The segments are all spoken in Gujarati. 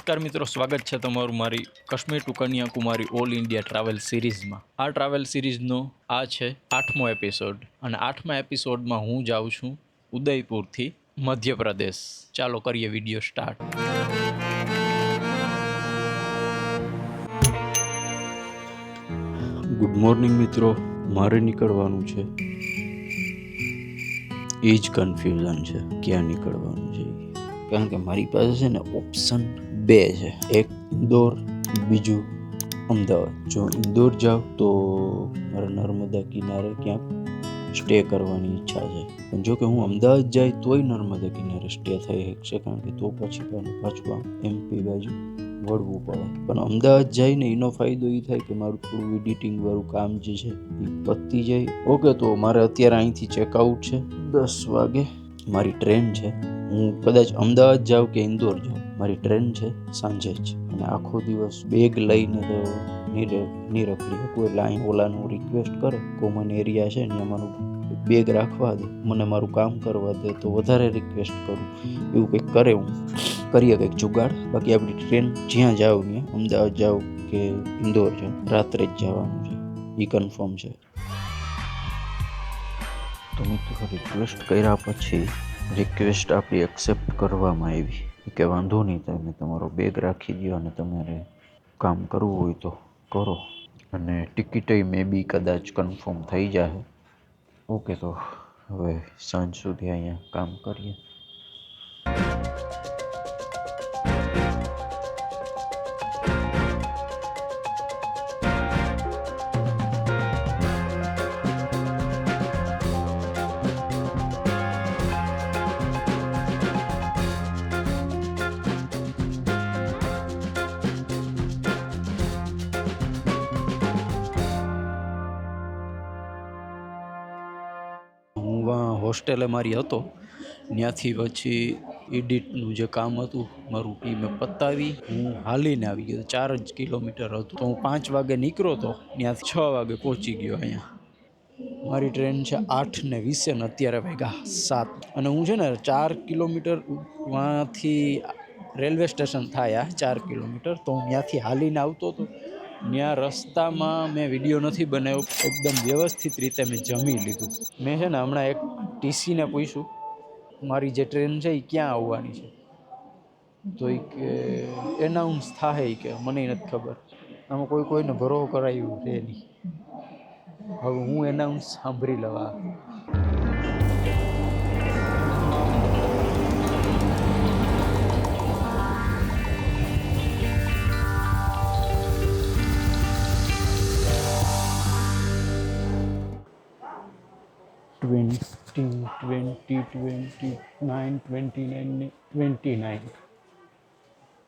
નમસ્કાર મિત્રો, સ્વાગત છે તમારું મારી Kashmir to Kanyakumari all India travel સિરીઝમાં. આ ટ્રાવેલ સિરીઝનો આ છે 8મો એપિસોડ અને 8મા એપિસોડમાં હું જાઉં છું ઉદયપુરથી મધ્યપ્રદેશ. ચાલો કરીએ વિડીયો સ્ટાર્ટ. ગુડ મોર્નિંગ મિત્રો, મારે નીકળવાનું છે. એ જ કન્ફ્યુઝન છે ક્યાં નીકળવાનું છે, કારણ કે મારી પાસે છે ને ઓપ્શન બે છે, એક ઇન્દોર, બીજું અમદાવાદ. જો ઇન્દોર જાઉં તો મારે નર્મદા કિનારે ક્યાંક સ્ટે કરવાની ઈચ્છા છે, પણ જો કે હું અમદાવાદ જાય તોય નર્મદા કિનારે સ્ટે થઈ શકશે, કારણ કે તો પછી પાછું આમ એમપી બાજુ વળવું પડે. પણ અમદાવાદ જઈને એનો ફાયદો એ થાય કે મારું થોડું એડિટિંગ વાળું કામ જે છે એ પતી જાય. ઓકે, તો મારે અત્યારે અહીંથી ચેકઆઉટ છે 10 વાગે. મારી ટ્રેન છે, હું કદાચ અમદાવાદ જાઉં કે ઇન્દોર જાઉં, મારી ટ્રેન છે સાંજે જ. અને આખો દિવસ બેગ લઈને તો નહીં રખડી કોઈ લાઈન ઓલાનું રિક્વેસ્ટ કરે, કોમન એરિયા છે ને અમારું બેગ રાખવા દે, મને મારું કામ કરવા દે, તો વધારે રિક્વેસ્ટ કરું. એવું કંઈક કરે, હું કરીએ કંઈક જુગાડ. બાકી આપણી ટ્રેન જ્યાં જાઉં ત્યાં, અમદાવાદ જાઉં કે ઇન્દોર જાઉં, રાત્રે જ જવાનું છે, એ કન્ફર્મ છે. તો મિત્રો રિક્વેસ્ટ કર્યા પછી રિક્વેસ્ટ આપણી એક્સેપ્ટ કરવામાં આવી કે વાંધો નહીં, તમે તમારો બેગ રાખી દો અને તમારે કામ કરવું હોય તો કરો. અને ટિકિટય મે બી કદાચ કન્ફર્મ થઈ જાય. ઓકે, તો હવે સાંજ સુધી અહીંયા કામ કરીએ. હોસ્ટેલે મારી હતો, ત્યાંથી પછી એડિટનું જે કામ હતું મારું એ મેં પતાવી હું હાલીને આવી ગયો. 4 જ કિલોમીટર હતું, તો હું 5 વાગે નીકળ્યો તો ત્યાંથી 6 વાગે પહોંચી ગયો અહીંયા. મારી ટ્રેન છે 8:20 ને અત્યારે વાગ્યા 7. અને હું છે ને 4 કિલોમીટર માંથી રેલવે સ્ટેશન થાય 4 કિલોમીટર, તો હું ત્યાંથી હાલીને આવતો હતો. ત્યાં રસ્તામાં મેં વિડીયો નથી બનાવ્યો, એકદમ વ્યવસ્થિત રીતે મેં જમી લીધું. મેં છે ને હમણાં એક ટીસીને પૂછ્યું મારી જે ટ્રેન છે એ ક્યાં આવવાની છે, તો એ કે એનાઉન્સ થાય કે મને નથી ખબર. આમાં કોઈને ભરોસો કરાયું છે નહીં. હવે હું એનાઉન્સ સાંભળી લેવા.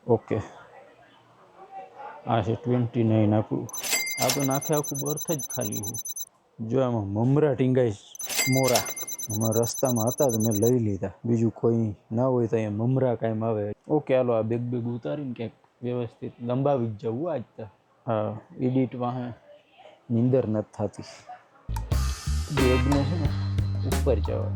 ઓકે, આ છે 29 આપણું. આ તો નાખે આખું બર્થ જ ખાલી છે. જો આમાં મમરા ટીંગાઈ મોરા આમાં રસ્તામાં હતા તો મેં લઈ લીધા. બીજું કોઈ ના હોય તો અહીંયા મમરા કાયમ આવે. ઓકે, હાલો આ બેગ ઉતારીને ક્યાંક વ્યવસ્થિત લંબાવી જ જવું આજ તો. હા, એડિટ વાહે નીંદર નથી થતી. બેગને છે ને ઉપર જવા.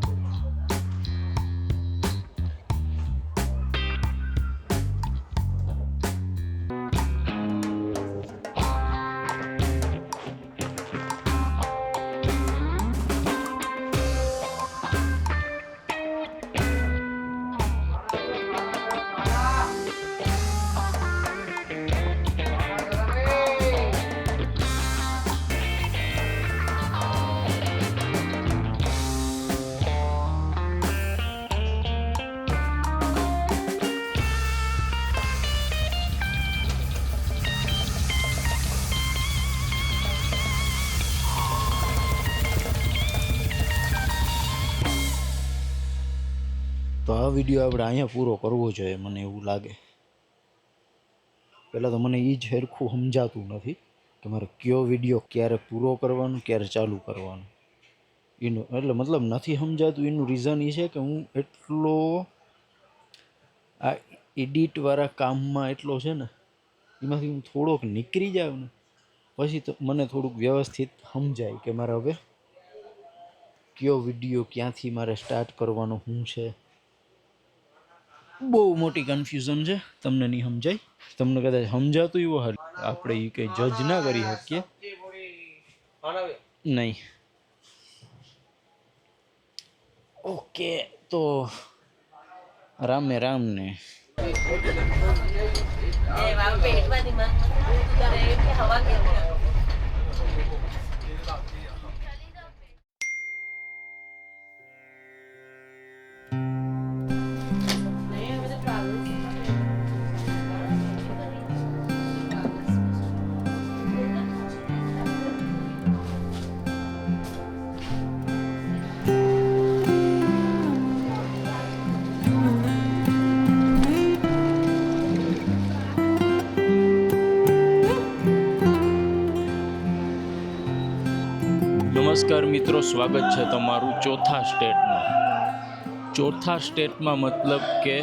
તો આ વિડીયો આપણે અહીંયા પૂરો કરવો જોઈએ, મને એવું લાગે. પહેલાં તો મને એ જ સરખું સમજાતું નથી કે મારે કયો વિડીયો ક્યારે પૂરો કરવાનો, ક્યારે ચાલુ કરવાનો. એનું એટલે મતલબ નથી સમજાતું. એનું રીઝન એ છે કે હું એટલો આ એડિટવાળા કામમાં એટલો છે ને, એમાંથી હું થોડોક નીકળી જાઉં ને પછી તો મને થોડુંક વ્યવસ્થિત સમજાય કે મારે હવે કયો વિડીયો ક્યાંથી મારે સ્ટાર્ટ કરવાનો શું છે. બહુ મોટી કન્ફ્યુઝન છે, તમને નહીં સમજાય. તમને કદાચ સમજાતું એવું હાલ, આપણે એ કંઈ જજ ના કરી શકીએ. નહીં. ઓકે, તો રામે રામ ને નમસ્કાર મિત્રો, સ્વાગત છે તમારું ચોથા સ્ટેટમાં. ચોથા સ્ટેટમાં મતલબ કે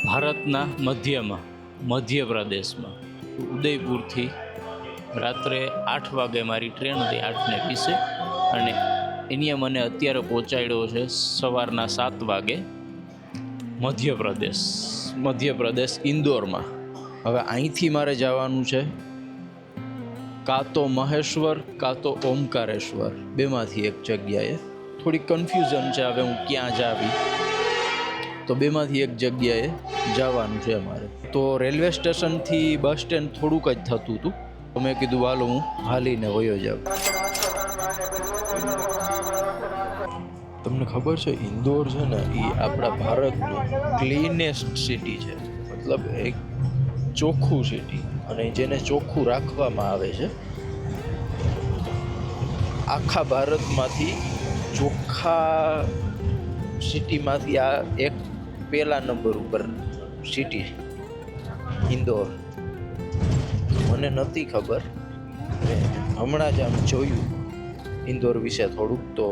ભારતના મધ્યમાં, મધ્યપ્રદેશમાં. ઉદયપુરથી રાત્રે 8 વાગે મારી ટ્રેન હતી, 8:20, અને એની મને અત્યારે પહોંચાડ્યો છે સવારના 7 વાગે મધ્યપ્રદેશ ઇન્દોરમાં. હવે અહીંથી મારે જવાનું છે કાં તો મહેશ્વર કાં તો ઓમકારેશ્વર, બેમાંથી એક જગ્યાએ. થોડી કન્ફ્યુઝન છે હવે હું ક્યાં જાવી, તો બેમાંથી એક જગ્યાએ જવાનું છે અમારે. તો રેલવે સ્ટેશનથી બસ સ્ટેન્ડ થોડુંક જ થતું હતું, તો મેં કીધું હાલો હું હાલીને વયો જાઉં. તમને ખબર છે ઇન્દોર છે ને એ આપણા ભારતનું ક્લીનેસ્ટ સિટી છે, મતલબ એક ચોખ્ખું સિટી, અને જેને ચોખ્ખું રાખવામાં આવે છે. આખા ભારતમાંથી ચોખ્ખા સિટીમાંથી આ એક પહેલા નંબર ઉપર સિટી ઇન્દોર. મને નથી ખબર, હમણાં જ આમ જોયું ઇન્દોર વિશે થોડુંક, તો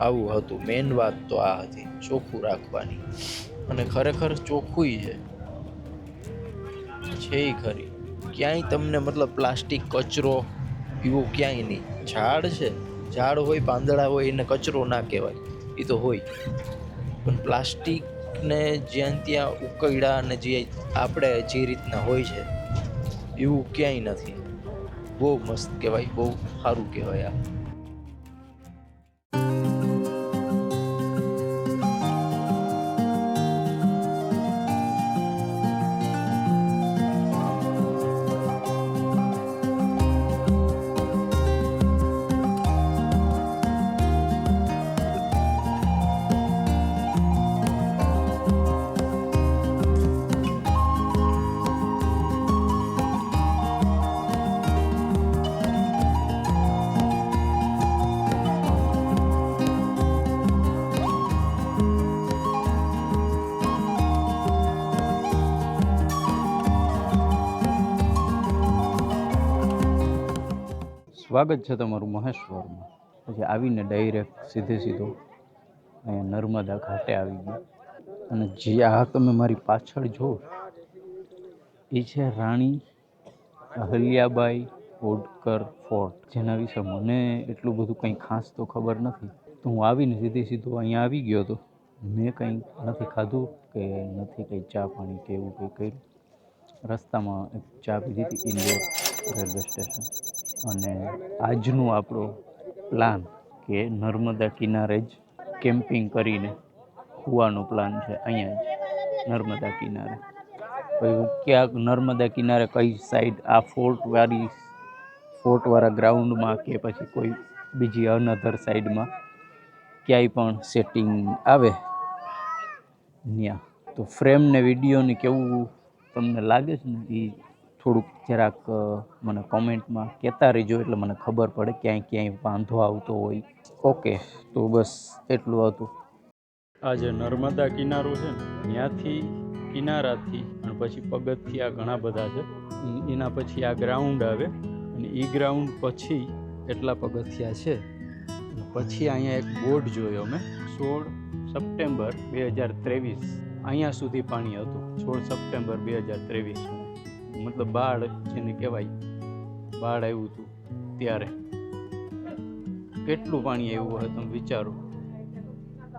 આવું હતું. મેઇન વાત તો આ હતી, ચોખ્ખું રાખવાની. અને ખરેખર ચોખ્ખું છે એ ખરી. ક્યાંય તમને મતલબ પ્લાસ્ટિક, કચરો એવું ક્યાંય નહીં. ઝાડ છે, ઝાડ હોય, પાંદડા હોય, એને કચરો ના કહેવાય, એ તો હોય. પણ પ્લાસ્ટિકને જ્યાં ત્યાં ઉકળ્યા અને જે આપણે જે રીતના હોય છે એવું ક્યાંય નથી. બહુ મસ્ત કહેવાય, બહુ સારું કહેવાય આ. સ્વાગત છે તમારું મહેશ્વરમાં. પછી આવીને ડાયરેક્ટ સીધો અહીંયા નર્મદા ઘાટે આવી ગયો. અને જે આ તમે મારી પાછળ જો એ છે રાણી અહલ્યાબાઈ હોડકર ફોર્ટ, જેના વિશે મને એટલું બધું કંઈ ખાસ તો ખબર નથી. તો હું આવીને સીધો અહીંયા આવી ગયો હતો. મેં કંઈ નથી ખાધું કે નથી કંઈ ચા પાણી કે એવું કંઈ કર્યું. રસ્તામાં એક ચા પીધી હતી ઇન્દોર રેલવે સ્ટેશન. અને આજનું આપણો પ્લાન કે નર્મદા કિનારે જ કેમ્પિંગ કરીને સુવાનો પ્લાન છે, અહીંયા જ નર્મદા કિનારે. પછી હું ક્યાંક નર્મદા કિનારે કઈ સાઈડ આ ફોર્ટવાળા ગ્રાઉન્ડમાં કે પછી કોઈ બીજી અનધર સાઈડમાં ક્યાંય પણ સેટિંગ આવે ત્યાં, તો ફ્રેમ ને વિડીયોને કેવું તમને લાગે છે ને એ થોડુંક જરાક મને કોમેન્ટમાં કહેતા રહેજો, એટલે મને ખબર પડે ક્યાંય વાંધો આવતો હોય. ઓકે, તો બસ એટલું હતું. આ જે નર્મદા કિનારો છે ને, ત્યાંથી કિનારાથી અને પછી પગથિયા ઘણા બધા છે. એના પછી આ ગ્રાઉન્ડ આવે, અને એ ગ્રાઉન્ડ પછી એટલા પગથિયા છે. પછી અહીંયા એક બોર્ડ જોયો મેં, 16 સપ્ટેમ્બર 2023 અહીંયા સુધી પાણી હતું. 16 સપ્ટેમ્બર 2023, મતલબ બાળ જેને કહેવાય, બાળ આવ્યું હતું ત્યારે કેટલું પાણી આવ્યું હોય તમે વિચારો.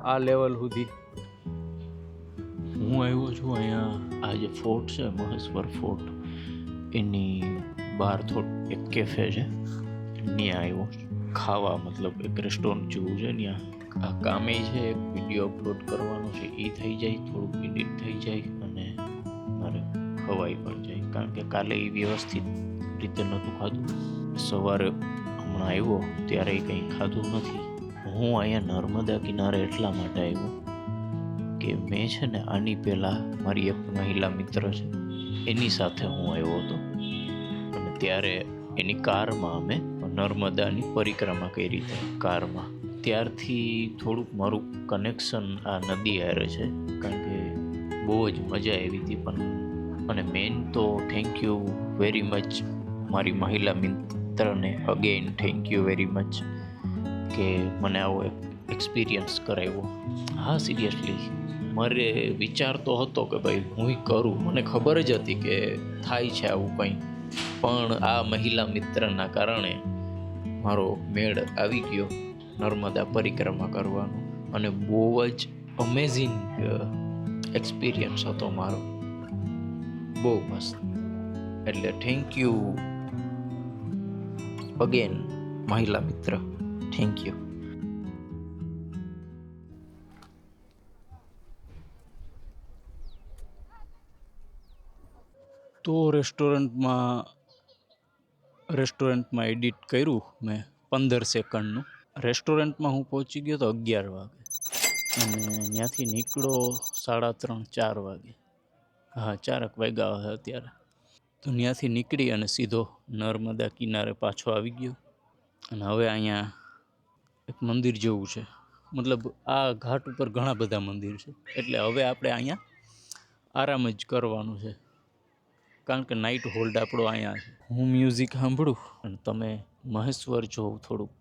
આ લેવલ સુધી હું આવ્યો છું અહીંયા આ જે ફોર્ટ છે મહેશ્વર ફોર્ટ એની બહાર એક કેફે છે ત્યાં આવ્યો ખાવા, મતલબ એક રેસ્ટોરન્ટ જેવું છે ત્યાં. આ કામે છે એક વિડીયો અપલોડ કરવાનો છે, એ થઈ જાય, થોડુંક એડિટ થઈ જાય અને મારે ખવાઈ પણ જાય, કારણ કે કાલે એ વ્યવસ્થિત રીતે નહોતું ખાધું. સવારે હમણાં આવ્યો ત્યારે કંઈ ખાધું નથી. હું અહીંયા નર્મદા કિનારે એટલા માટે આવ્યો કે મેં છે ને આની પહેલાં મારી એક મહિલા મિત્ર છે એની સાથે હું આવ્યો હતો અને ત્યારે એની કારમાં અમે નર્મદાની પરિક્રમા કરી હતી કારમાં. ત્યારથી થોડુંક મારું કનેક્શન આ નદી હારે છે, કારણ કે બહુ જ મજા આવી હતી. પણ અને મેઇન તો થેન્ક યુ વેરી મચ મારી મહિલા મિત્રને, again thank you very much કે મને આવો એક એક્સપિરિયન્સ કરાવ્યો. હા સિરિયસલી મારે વિચાર તો હતો કે ભાઈ હું કરું, મને ખબર જ હતી કે થાય છે આવું કંઈ, પણ આ મહિલા મિત્રના કારણે મારો મેળ આવી ગયો નર્મદા પરિક્રમા કરવાનો અને બહુ જ અમેઝિંગ એક્સપિરિયન્સ હતો મારો, બહુ મસ્ત. એટલે થેન્ક યુ અગેન મહિલા મિત્ર, થેન્ક યુ. તો રેસ્ટોરન્ટમાં એડિટ કર્યું મેં 15 સેકન્ડનું. રેસ્ટોરન્ટમાં હું પહોંચી ગયો તો 11 વાગે અને ત્યાંથી નીકળો 3:30-4 વાગે. હા 4 વાગ્યા હશે અત્યારે. તો ત્યાંથી નીકળી અને સીધો નર્મદા કિનારે પાછો આવી ગયો. અને હવે અહીંયા એક મંદિર જેવું છે, મતલબ આ ઘાટ ઉપર ઘણા બધા મંદિર છે, એટલે હવે આપણે અહીંયા આરામ જ કરવાનું છે, કારણ કે નાઇટ હોલ્ડ આપણો અહીંયા છે. હું મ્યુઝિક સાંભળું અને તમે મહેશ્વર જોવ થોડુંક.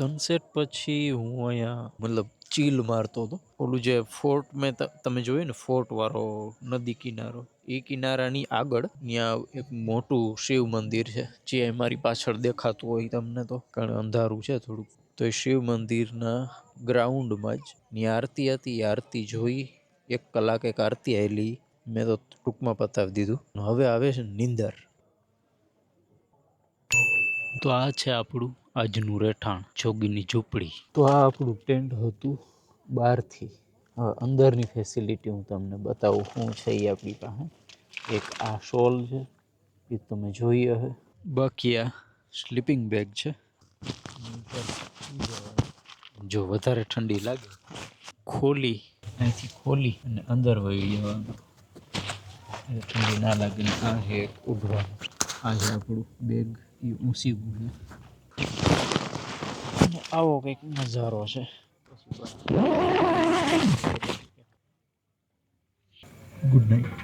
સનસેટ પછી હું અહીંયા મતલબ ચીલ મારતો હતો. ઓલું જે ફોર્ટ મેં તમે જોયું ને, ફોર્ટ વાળો નદી કિનારો, એ કિનારાની આગળ ત્યાં એક મોટું શિવ મંદિર છે, જે મારી પાછળ દેખાતું હોય તમને તો, કારણ અંધારું છે થોડુંક. તો એ શિવ મંદિરના ગ્રાઉન્ડમાં જ ની આરતી હતી, એ આરતી જોઈ. 1 કલાક એક આરતી આવેલી, મેં તો ટૂંકમાં પતાવી દીધું. હવે આવે છે નીંદર. તો આ છે આપણું આજનું રહેઠાણ, જોગીની ઝૂંપડી. તો આ આપણું ટેન્ટ હતું બહારથી. હવે અંદરની ફેસિલિટી હું તમને બતાવું શું છે એ આપણી પાસે. એક આ શોલ છે, એ તમે જોઈએ હે. બાકી આ સ્લીપિંગ બેગ છે. જો વધારે ઠંડી લાગે ખોલી, અહીંથી ખોલી અને અંદર વહી જવાનું, ઠંડી ના લાગે. આ છે એક ઉઠવાનું. આ છે આપણું બેગ, એ ઊંચી છે. આવો કંઈક નજારો છે. Good night.